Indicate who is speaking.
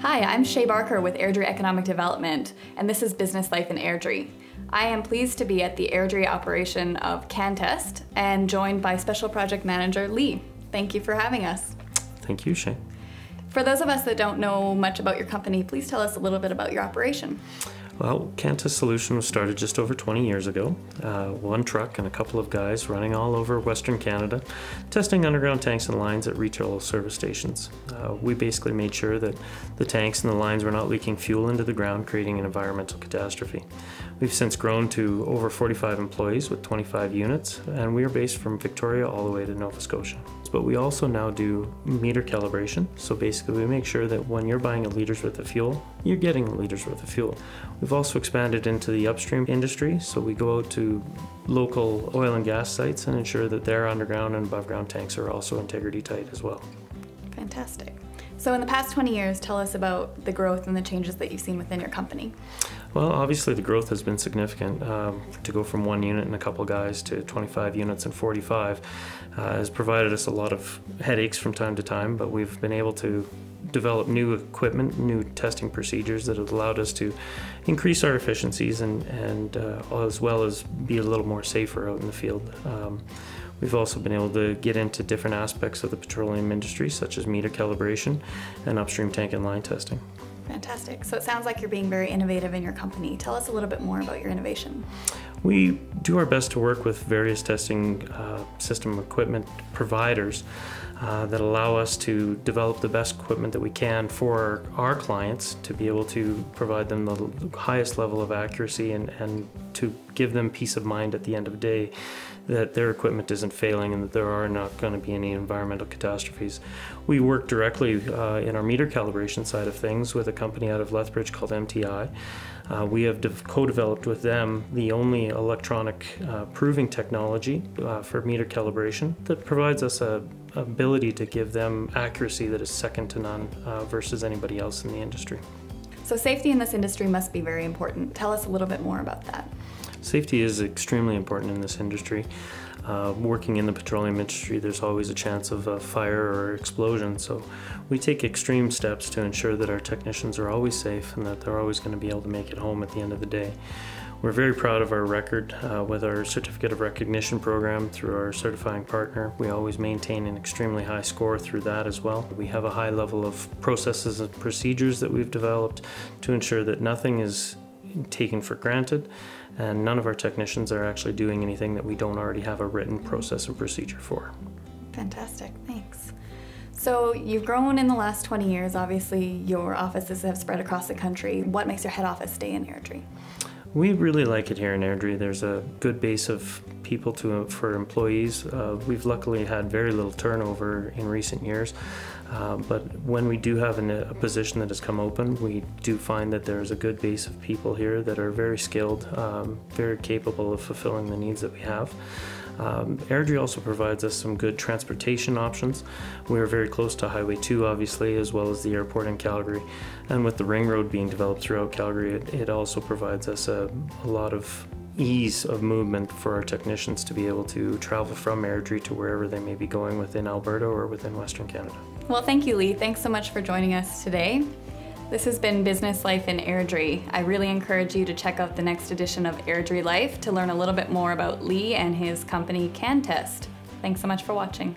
Speaker 1: Hi, I'm Shay Barker with Airdrie Economic Development, and this is Business Life in Airdrie. I am pleased to be at the Airdrie operation of Cantest and joined by Special Project Manager Lee. Thank you for having us.
Speaker 2: Thank you, Shay.
Speaker 1: For those of us that don't know much about your company, please tell us a little bit about your operation.
Speaker 2: Well, Cantest Solutions was started just over 20 years ago. One truck and a couple of guys running all over Western Canada, testing underground tanks and lines at retail service stations. We basically made sure that the tanks and the lines were not leaking fuel into the ground, creating an environmental catastrophe. We've since grown to over 45 employees with 25 units, and we are based from Victoria all the way to Nova Scotia. But we also now do meter calibration, so basically we make sure that when you're buying a liter's worth of fuel, you're getting a liter's worth of fuel. We've also expanded into the upstream industry, so we go out to local oil and gas sites and ensure that their underground and above ground tanks are also integrity tight as well.
Speaker 1: Fantastic. So in the past 20 years, tell us about the growth and the changes that you've seen within your company.
Speaker 2: Well, obviously the growth has been significant. To go from one unit and a couple guys to 25 units and 45 has provided us a lot of headaches from time to time, but we've been able to develop new equipment, new testing procedures that have allowed us to increase our efficiencies and as well as be a little more safer out in the field. We've also been able to get into different aspects of the petroleum industry, such as meter calibration and upstream tank and line testing.
Speaker 1: Fantastic. So it sounds like you're being very innovative in your company. Tell us a little bit more about your innovation.
Speaker 2: We do our best to work with various testing system equipment providers that allow us to develop the best equipment that we can for our clients to be able to provide them the highest level of accuracy and to give them peace of mind at the end of the day that their equipment isn't failing and that there are not going to be any environmental catastrophes. We work directly in our meter calibration side of things with a company out of Lethbridge called MTI. We have co-developed with them the only electronic proving technology for meter calibration that provides us a ability to give them accuracy that is second to none versus anybody else in the industry.
Speaker 1: So safety in this industry must be very important. Tell us a little bit more about that.
Speaker 2: Safety is extremely important in this industry. Working in the petroleum industry, there's always a chance of a fire or explosion, so we take extreme steps to ensure that our technicians are always safe and that they're always going to be able to make it home at the end of the day. We're very proud of our record with our Certificate of Recognition program through our certifying partner. We always maintain an extremely high score through that as well. We have a high level of processes and procedures that we've developed to ensure that nothing is taken for granted and none of our technicians are actually doing anything that we don't already have a written process and procedure for.
Speaker 1: Fantastic, thanks. So you've grown in the last 20 years. Obviously your offices have spread across the country. What makes your head office stay in Airdrie?
Speaker 2: We really like it here in Airdrie. There's a good base of people for employees. We've luckily had very little turnover in recent years, but when we do have a position that has come open, we do find that there's a good base of people here that are very skilled, very capable of fulfilling the needs that we have. Airdrie also provides us some good transportation options. We are very close to Highway 2, obviously, as well as the airport in Calgary. And with the ring road being developed throughout Calgary, it also provides us a lot of ease of movement for our technicians to be able to travel from Airdrie to wherever they may be going within Alberta or within Western Canada.
Speaker 1: Well, thank you, Lee. Thanks so much for joining us today. This has been Business Life in Airdrie. I really encourage you to check out the next edition of Airdrie Life to learn a little bit more about Lee and his company Cantest. Thanks so much for watching.